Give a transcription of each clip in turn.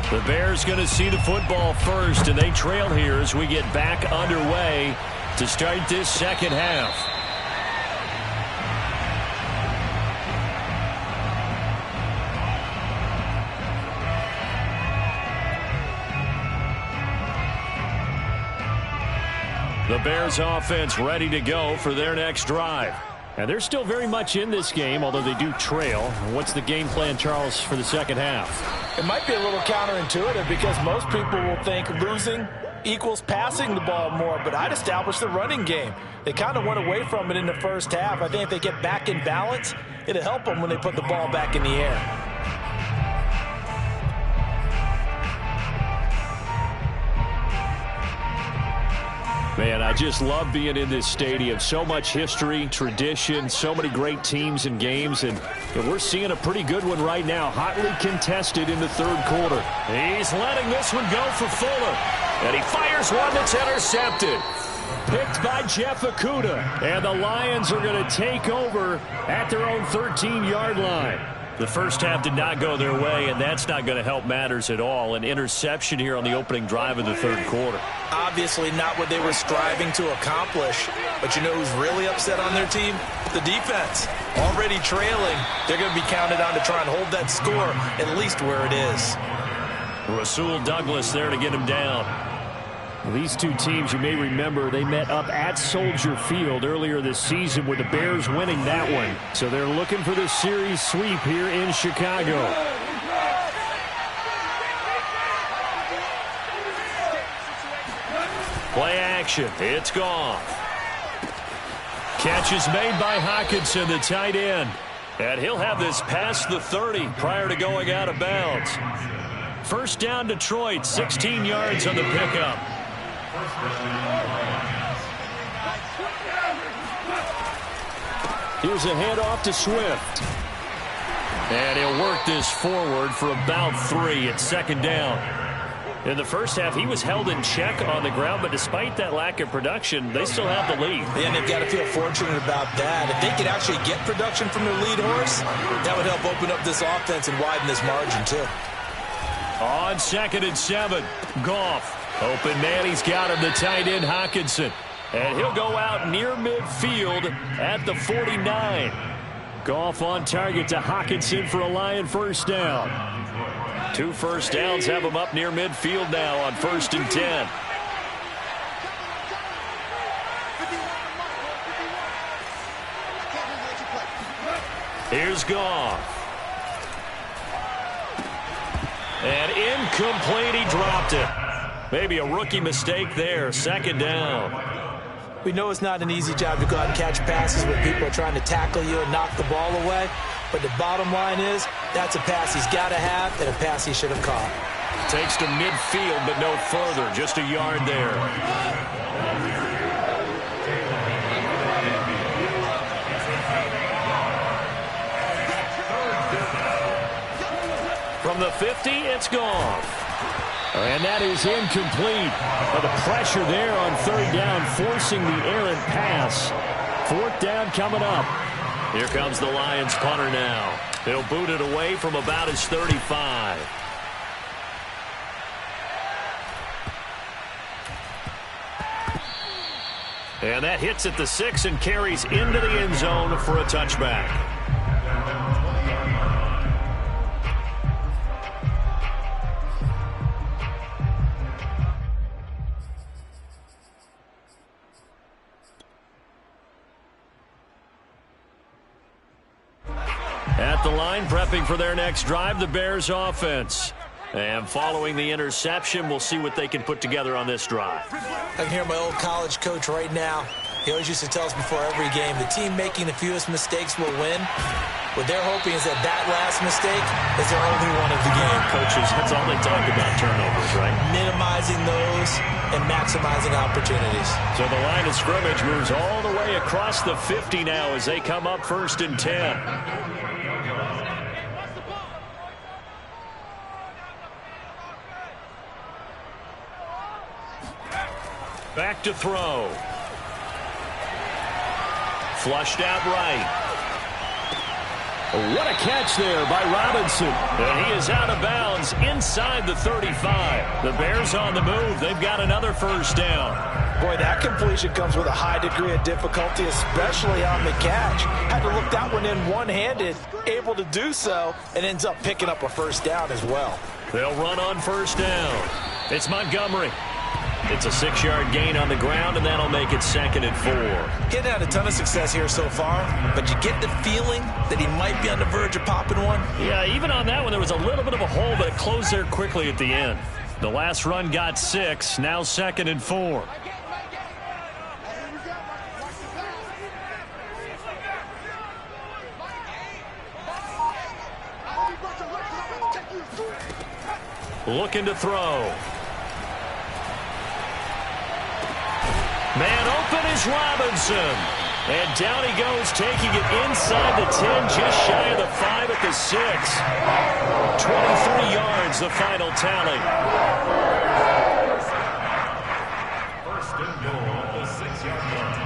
The Bears going to see the football first, and they trail here as we get back underway to start this second half. The Bears offense ready to go for their next drive. And they're still very much in this game, although they do trail. What's the game plan, Charles, for the second half? It might be a little counterintuitive because most people will think losing equals passing the ball more, but I'd establish the running game. They kind of went away from it in the first half. I think if they get back in balance, it'll help them when they put the ball back in the air. Man, I just love being in this stadium. So much history, tradition, so many great teams and games, and we're seeing a pretty good one right now. Hotly contested in the third quarter. He's letting this one go for Fuller, and he fires one that's intercepted. Picked by Jeff Okudah, and the Lions are going to take over at their own 13-yard line. The first half did not go their way, and that's not going to help matters at all. An interception here on the opening drive of the third quarter. Obviously not what they were striving to accomplish. But you know who's really upset on their team? The defense. Already trailing. They're going to be counted on to try and hold that score at least where it is. Rasul Douglas there to get him down. These two teams, you may remember, they met up at Soldier Field earlier this season with the Bears winning that one. So they're looking for this series sweep here in Chicago. Play action. It's gone. Catch is made by Hockenson, the tight end. And he'll have this past the 30 prior to going out of bounds. First down Detroit, 16 yards on the pickup. Here's a handoff to Swift. And he'll work this forward for about 3 at second down. In the first half, he was held in check on the ground, but despite that lack of production, they still have the lead. And they've got to feel fortunate about that. If they could actually get production from their lead horse, that would help open up this offense and widen this margin, too. On 2nd and 7, Goff. Open man, he's got him, the tight end Hockenson. And he'll go out near midfield at the 49. Goff on target to Hockenson for a Lion first down. 2 first downs have him up near midfield now on 1st and 10. Here's Goff. And incomplete, he dropped it. Maybe a rookie mistake there, 2nd down. We know it's not an easy job to go out and catch passes when people are trying to tackle you and knock the ball away. But the bottom line is, that's a pass he's got to have and a pass he should have caught. Takes to midfield, but no further. Just a yard there. From the 50, it's gone. And that is incomplete. But the pressure there on 3rd down, forcing the errant pass. 4th down coming up. Here comes the Lions punter now. They'll boot it away from about his 35. And that hits at the 6 and carries into the end zone for a touchback. At the line, prepping for their next drive, the Bears offense. And following the interception, we'll see what they can put together on this drive. I can hear my old college coach right now. He always used to tell us before every game, the team making the fewest mistakes will win. What they're hoping is that that last mistake is their only one of the game. Coaches, that's all they talk about, turnovers, right? Minimizing those and maximizing opportunities. So the line of scrimmage moves all the way across the 50 now as they come up 1st and 10. Back to throw. Flushed out right. What a catch there by Robinson. And he is out of bounds inside the 35. The Bears on the move. They've got another first down. Boy, that completion comes with a high degree of difficulty, especially on the catch. Had to look that one in one-handed, able to do so, and ends up picking up a first down as well. They'll run on first down. It's Montgomery. It's a 6-yard gain on the ground, and that'll make it 2nd and 4. Getting had a ton of success here so far, but you get the feeling that he might be on the verge of popping one. Yeah, even on that one, there was a little bit of a hole, but it closed there quickly at the end. The last run got 6, now 2nd and 4. Looking to throw. Man open is Robinson. And down he goes, taking it inside the 10, just shy of the 5 at the 6. 23 yards, the final tally. First and goal at the 6-yard line.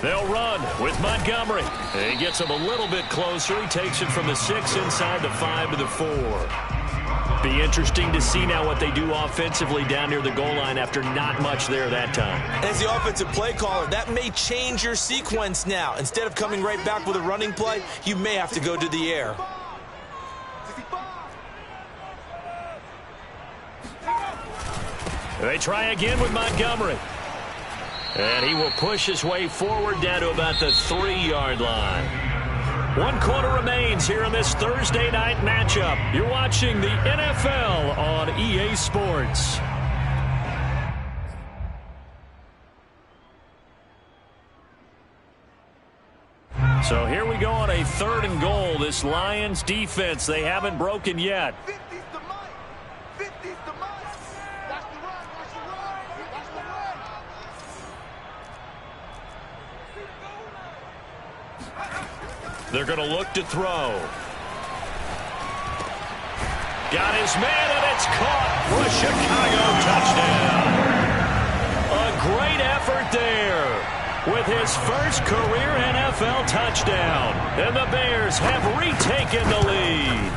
They'll run with Montgomery. He gets him a little bit closer. He takes it from the 6 inside the 5 to the 4. Be interesting to see now what they do offensively down near the goal line after not much there that time. As the offensive play caller, that may change your sequence now. Instead of coming right back with a running play, you may have to go to the air. They try again with Montgomery. And he will push his way forward down to about the 3-yard line. 1 quarter remains here in this Thursday night matchup. You're watching the NFL on EA Sports. So here we go on a 3rd and goal. This Lions defense, they haven't broken yet. They're going to look to throw. Got his man, and it's caught for a Chicago touchdown. A great effort there with his first career NFL touchdown. And the Bears have retaken the lead.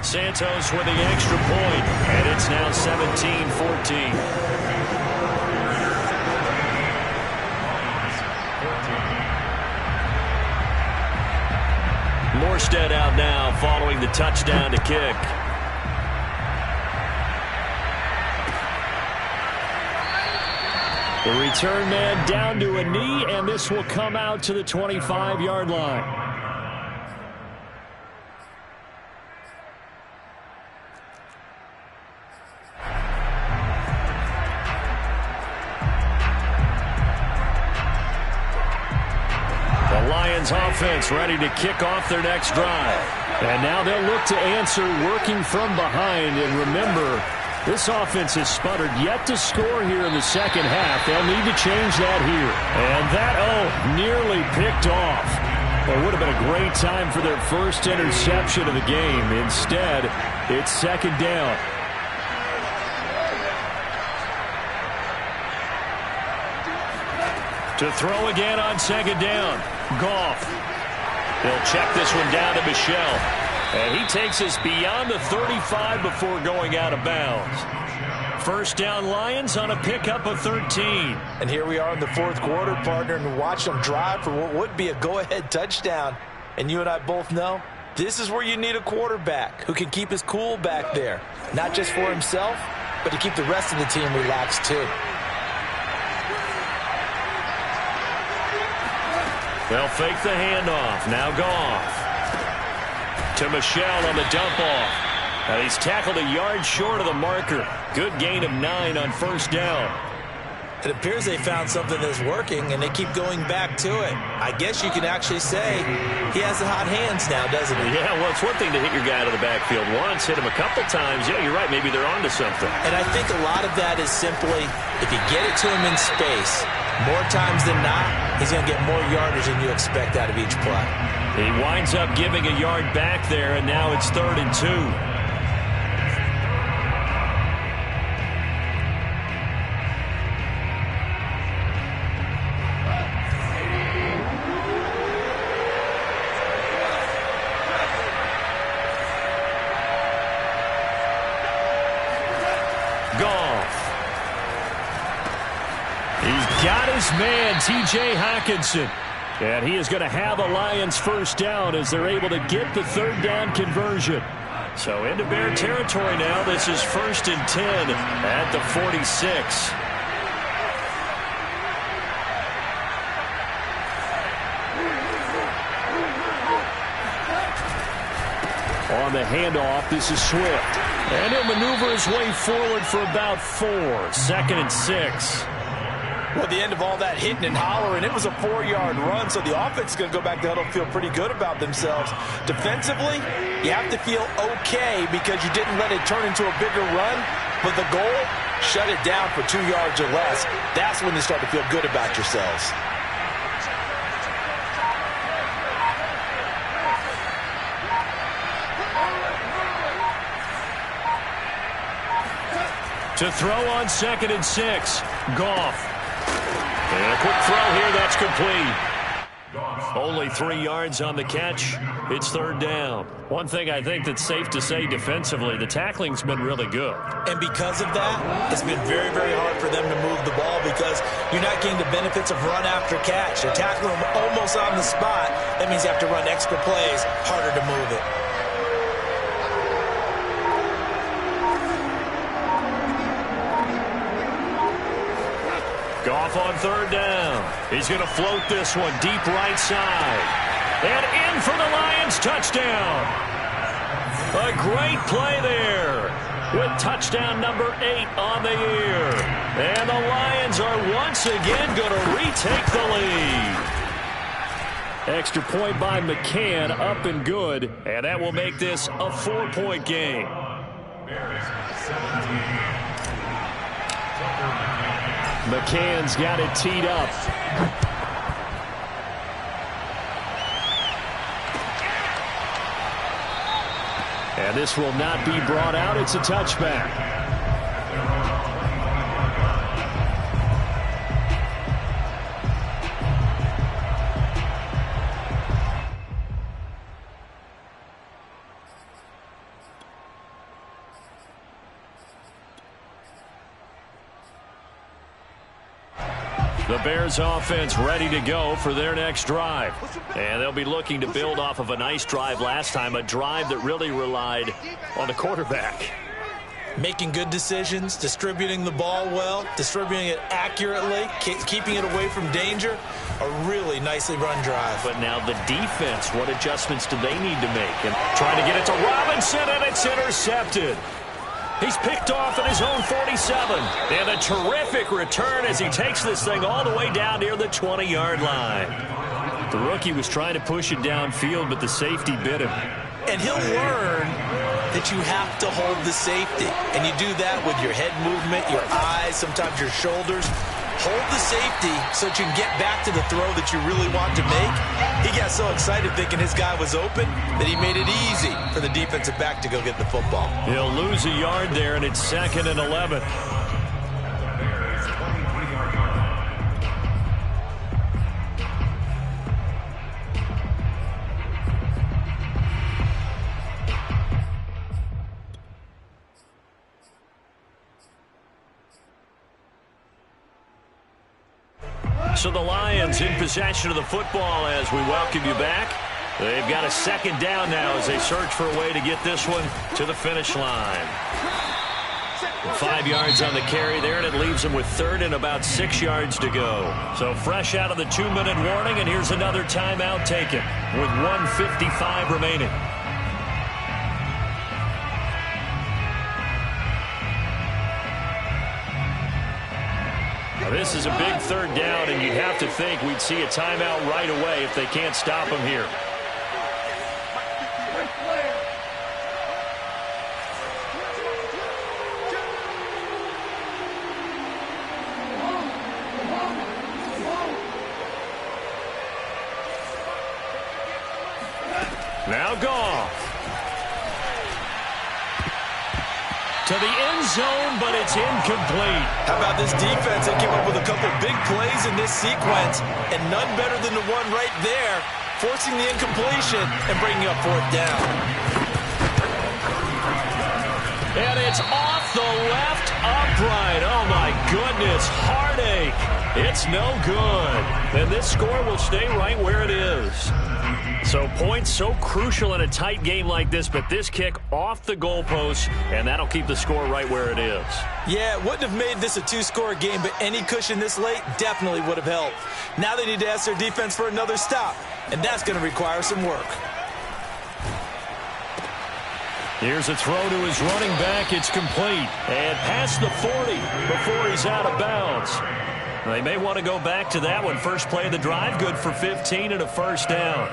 Santos with the extra point, and it's now 17-14. Morstead out now following the touchdown to kick. The return man down to a knee, and this will come out to the 25-yard line. Offense ready to kick off their next drive. And now they'll look to answer working from behind. And remember, this offense has sputtered yet to score here in the second half. They'll need to change that here. And that, nearly picked off. It would have been a great time for their first interception of the game. Instead, it's 2nd down. To throw again on 2nd down. Goff. He'll check this one down to Michel. And he takes us beyond the 35 before going out of bounds. First down Lions on a pickup of 13. And here we are in the 4th quarter, partner, and watch them drive for what would be a go-ahead touchdown. And you and I both know this is where you need a quarterback who can keep his cool back there. Not just for himself, but to keep the rest of the team relaxed too. They'll fake the handoff. Now Goff. To Michel on the dump off. And he's tackled a yard short of the marker. Good gain of 9 on first down. It appears they found something that's working, and they keep going back to it. I guess you can actually say he has the hot hands now, doesn't he? Yeah, well, it's one thing to hit your guy out of the backfield once, hit him a couple times. Yeah, you're right. Maybe they're onto something. And I think a lot of that is simply if you get it to him in space, more times than not, he's going to get more yardage than you expect out of each play. He winds up giving a yard back there, and now it's 3rd and 2. He's got his man, T.J. Hockenson. And he is going to have a Lions first down as they're able to get the third down conversion. So into Bear territory now. This is 1st and 10 at the 46. On the handoff, this is Swift. And he'll maneuver his way forward for about 4. 2nd and 6. Well, at the end of all that hitting and hollering, it was a 4-yard run, so the offense is going to go back to huddle and feel pretty good about themselves. Defensively, you have to feel okay because you didn't let it turn into a bigger run, but the goal, shut it down for 2 yards or less. That's when you start to feel good about yourselves. To throw on 2nd and 6, Goff. And a quick throw here, that's complete. Only 3 yards on the catch. It's 3rd down. One thing I think that's safe to say defensively, the tackling's been really good. And because of that, it's been very, very hard for them to move the ball because you're not getting the benefits of run after catch. They're tackling them almost on the spot. That means you have to run extra plays, harder to move it. Goff on 3rd down. He's going to float this one deep right side. And in for the Lions touchdown. A great play there with touchdown number 8 on the year. And the Lions are once again going to retake the lead. Extra point by McCann, up and good. And that will make this a 4-point game. McCann's got it teed up. And this will not be brought out. It's a touchback. The Bears offense ready to go for their next drive. And they'll be looking to build off of a nice drive last time, a drive that really relied on the quarterback. Making good decisions, distributing the ball well, distributing it accurately, keeping it away from danger. A really nicely run drive. But now the defense, what adjustments do they need to make? And trying to get it to Robinson, and it's intercepted. He's picked off at his own 47. And a terrific return as he takes this thing all the way down near the 20-yard line. The rookie was trying to push it downfield, but the safety bit him. And he'll learn that you have to hold the safety. And you do that with your head movement, your eyes, sometimes your shoulders. Hold the safety so that you can get back to the throw that you really want to make. He got so excited thinking his guy was open that he made it easy for the defensive back to go get the football. He'll lose a yard there, and it's 2nd and 11. So the Lions in possession of the football as we welcome you back. They've got a 2nd down now as they search for a way to get this one to the finish line. 5 yards on the carry there, and it leaves them with 3rd and about 6 yards to go. So fresh out of the 2-minute warning, and here's another timeout taken with 1:55 remaining. This is a big 3rd down, and you'd have to think we'd see a timeout right away if they can't stop him here. Now Goff. To the end zone, but it's incomplete. How about this defense that came up with a couple big plays in this sequence, and none better than the one right there, forcing the incompletion and bringing up 4th down. And it's off the left upright. Oh, my goodness, heartache. It's no good. And this score will stay right where it is. So points so crucial in a tight game like this, but this kick off the goalpost, and that'll keep the score right where it is. Yeah, it wouldn't have made this a two-score game, but any cushion this late definitely would have helped. Now they need to ask their defense for another stop, and that's going to require some work. Here's a throw to his running back. It's complete. And past the 40 before he's out of bounds. They may want to go back to that one. First play of the drive, good for 15 and a first down.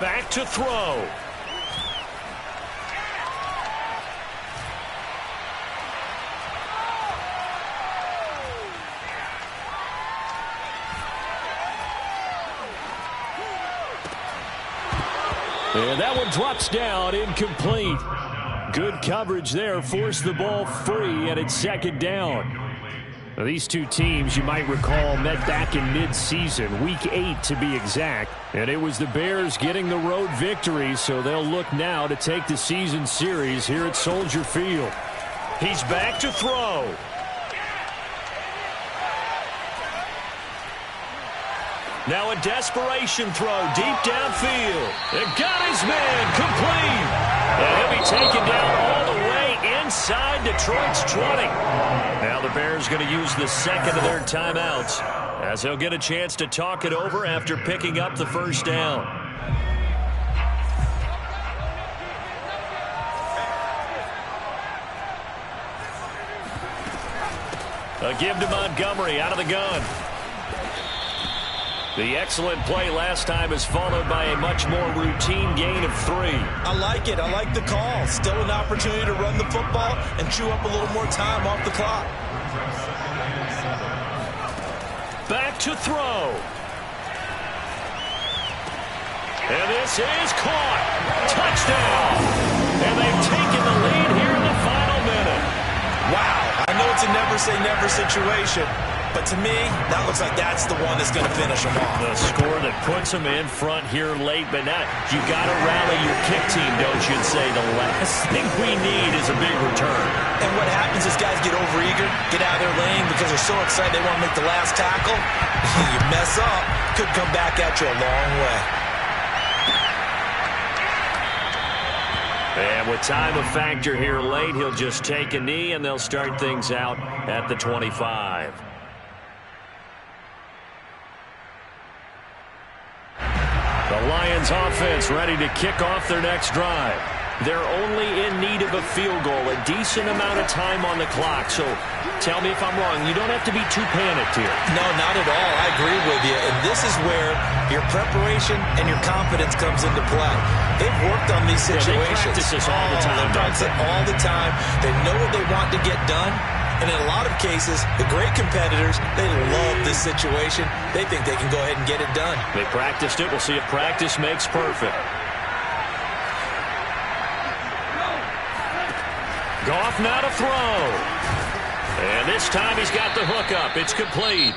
Back to throw. And that one drops down, incomplete. Good coverage there, forced the ball free, and it's second down. Now, these two teams, you might recall, met back in mid-season, week 8 to be exact. And it was the Bears getting the road victory, so they'll look now to take the season series here at Soldier Field. He's back to throw. Now a desperation throw deep downfield. It got his man complete. And he'll be taken down all the way inside Detroit's 20. Now the Bears going to use the second of their timeouts as they'll get a chance to talk it over after picking up the first down. A give to Montgomery out of the gun. The excellent play last time is followed by a much more routine gain of 3. I like it. I like the call. Still an opportunity to run the football and chew up a little more time off the clock. Back to throw. And this is caught. Touchdown. And they've taken the lead here in the final minute. Wow. I know it's a never-say-never situation. But to me, that looks like that's the one that's going to finish them off. The score that puts them in front here late, but now you got to rally your kick team, don't you, and say the last thing we need is a big return. And what happens is guys get overeager, get out of their lane because they're so excited they want to make the last tackle. You mess up, could come back at you a long way. And with time a factor here late, he'll just take a knee, and they'll start things out at the 25. The Lions offense ready to kick off their next drive. They're only in need of a field goal, a decent amount of time on the clock. So tell me if I'm wrong. You don't have to be too panicked here. No, not at all. I agree with you. And this is where your preparation and your confidence comes into play. They've worked on these situations. Yeah, they practice this all the time. They practice it all the time. They know what they want to get done. And in a lot of cases, the great competitors, they love this situation. They think they can go ahead and get it done. They practiced it. We'll see if practice makes perfect. Goff now to throw. And this time he's got the hook up. It's complete.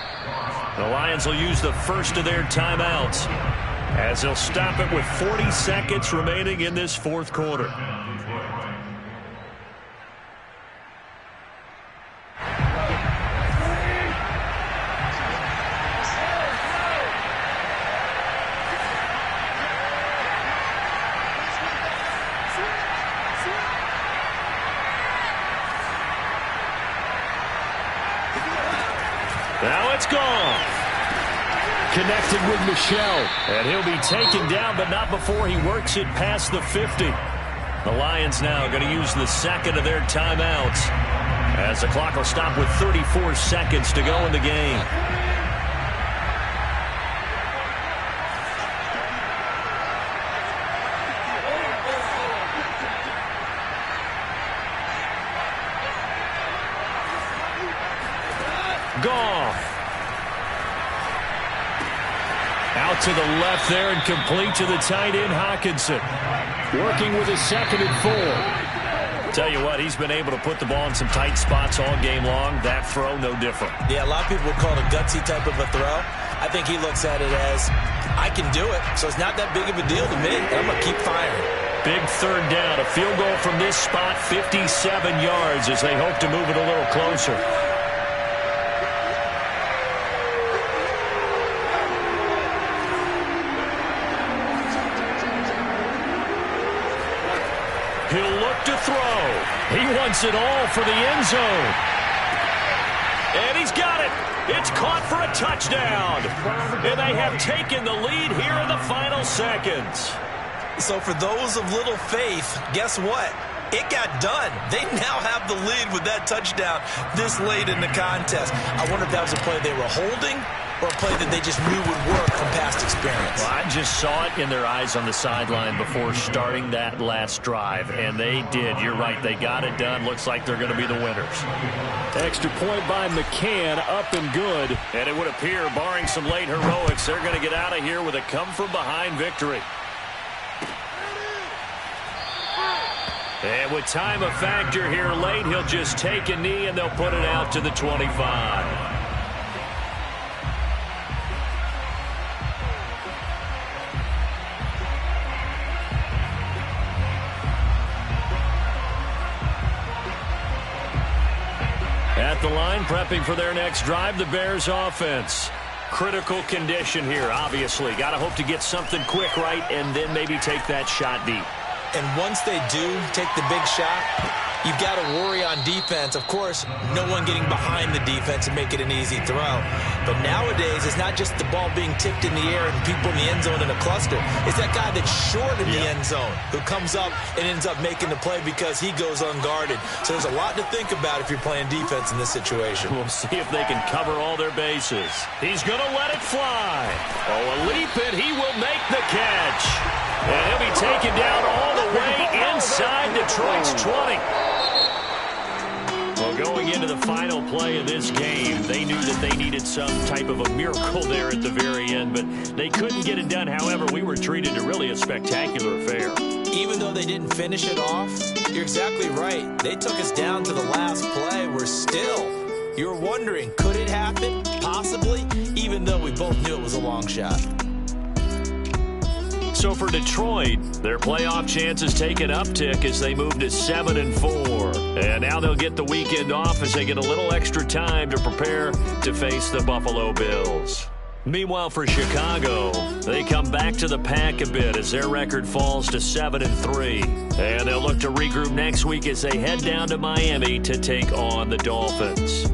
The Lions will use the first of their timeouts as they'll stop it with 40 seconds remaining in this fourth quarter. Now it's gone. Connected with Michel. And he'll be taken down, but not before he works it past the 50. The Lions now going to use the second of their timeouts as the clock will stop with 34 seconds to go in the game. Goff. Out to the left there and complete to the tight end, Hockenson. Working with a 2nd and 4. Tell you what, he's been able to put the ball in some tight spots all game long. That throw, no different. Yeah, a lot of people would call it a gutsy type of a throw. I think he looks at it as, I can do it, so it's not that big of a deal to me, and I'm going to keep firing. Big third down. A field goal from this spot, 57 yards as they hope to move it a little closer. He'll look to throw. He wants it all for the end zone. And he's got it. It's caught for a touchdown. And they have taken the lead here in the final seconds. So for those of little faith, guess what? It got done. They now have the lead with that touchdown this late in the contest. I wonder if that was a play they were holding or a play that they just knew would work from past experience. Well, I just saw it in their eyes on the sideline before starting that last drive, and they did. You're right. They got it done. Looks like they're going to be the winners. Extra point by McCann, up and good. And it would appear, barring some late heroics, they're going to get out of here with a come-from-behind victory. And with time a factor here late, he'll just take a knee, and they'll put it out to the 25. At the line, prepping for their next drive, the Bears offense. Critical condition here, obviously. Got to hope to get something quick right and then maybe take that shot deep. And once they do take the big shot, you've got to worry on defense. Of course, no one getting behind the defense and make it an easy throw. But nowadays, it's not just the ball being tipped in the air and people in the end zone in a cluster. It's that guy that's short in the end zone who comes up and ends up making the play because he goes unguarded. So there's a lot to think about if you're playing defense in this situation. We'll see if they can cover all their bases. He's going to let it fly. Oh, a leap, and he will make the catch. And he'll be taken down all the way inside Detroit's 20. Well, going into the final play of this game, they knew that they needed some type of a miracle there at the very end, but they couldn't get it done. However, we were treated to really a spectacular affair. Even though they didn't finish it off, you're exactly right. They took us down to the last play. We're still, you're wondering, could it happen? Possibly, even though we both knew it was a long shot. So for Detroit, their playoff chances take an uptick as they move to 7-4. And now they'll get the weekend off as they get a little extra time to prepare to face the Buffalo Bills. Meanwhile, for Chicago, they come back to the pack a bit as their record falls to 7-3. And they'll look to regroup next week as they head down to Miami to take on the Dolphins.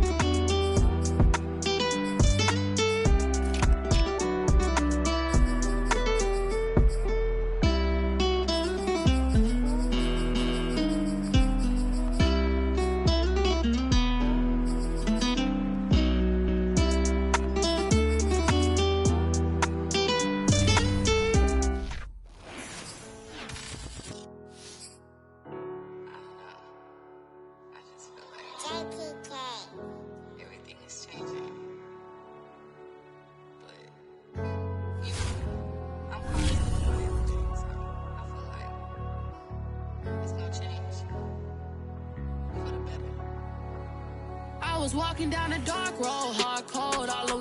Walking down a dark road, hard cold all alone.